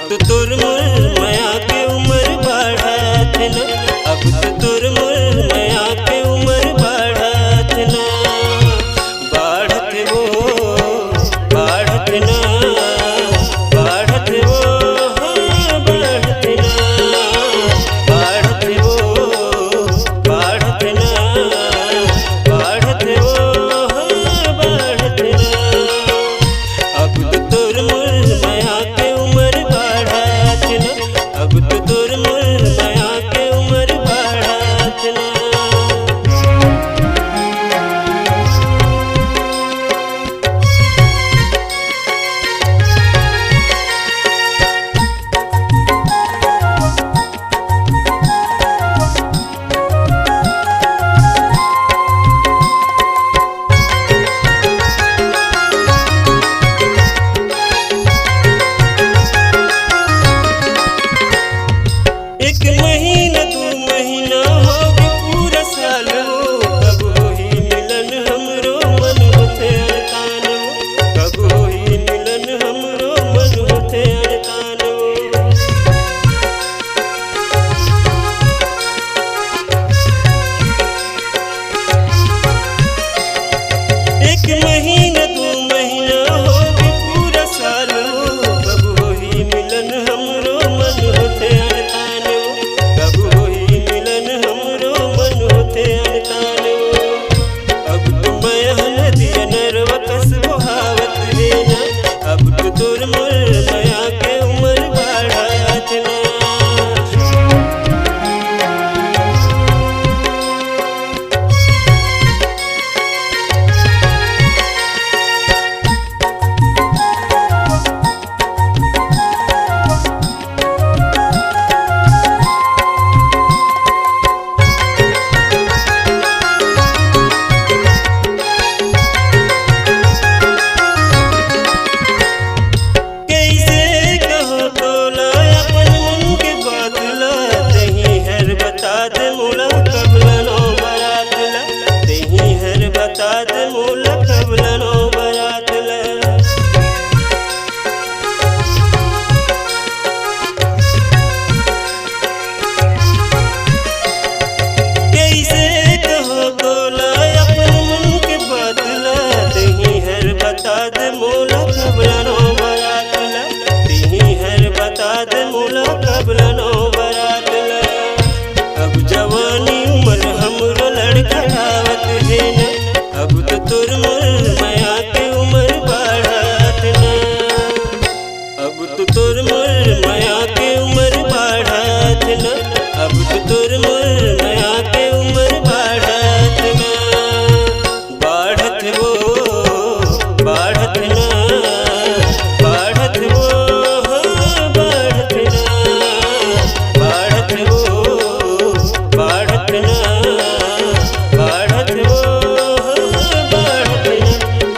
तो तुर मुर माया के उम्र बढ़त न, अब तो तुर मुर माया के उम्र बढ़त न। बढ़त वो बढ़त न, बढ़त वो बढ़त न, बढ़त वो बढ़त न, बढ़त वो बढ़त न। अब तो तुर मुर माया के उम्र बढ़त न, अब तो तुर मुर माया के उम्र बढ़त न। एक महीना दू महीना हो गए पूरा साल हो, कब होई मिलन हमरो मन होते अड़तान हो, कब होई मिलन हमरो मन होते अड़तान हो। एक महीना दू महीना हो गए पूरा साल हो, कब होई मिलन हमरो मन होते अड़तान हो, कब होई मिलन हमरो मन होते अड़तान हो। अब तो मैं नदिया नरवा कस बहावत है ना, अब तो तुर मुर माया के उम्र बढ़त न। कैसे कहो तोला अपन मन के बातला, तही हर बता दे मोला कबला नो बरातला, तही हर बता दे मोला कबला नो बरातला। कैसे कहो तोला अपन मन के बातला, तही हर बता दे मोला कबला नो बरातला, तही हर बता दे मोला कबला नो बरातला। अब जवानी उम्र हमरो लड़खड़ावत है न, अब तो तुर मुर माया के उम्र बढ़त न, अब तो तुर मुर माया के उम्र बढ़त न, अब तो तुर मुर माया के उम्र बढ़त न। बढ़त वो बढ़त न, बढ़त वो बढ़त न, बढ़त वो बढ़त न, बढ़त वो बढ़त न।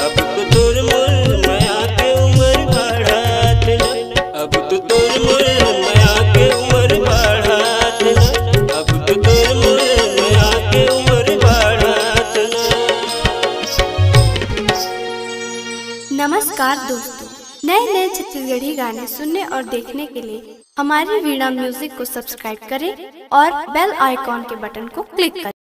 अब तो तुर मुर माया के उम्र बढ़त न, अब तो तुर मुर माया के उम्र बढ़त न, अब तो तुर मुर माया के उम्र बढ़त न। नमस्कार दोस्तों, नए नए छत्तीसगढ़ी गाने सुनने और देखने के लिए हमारी वीणा म्यूजिक को सब्सक्राइब करें और बेल आइकॉन के बटन को क्लिक करें।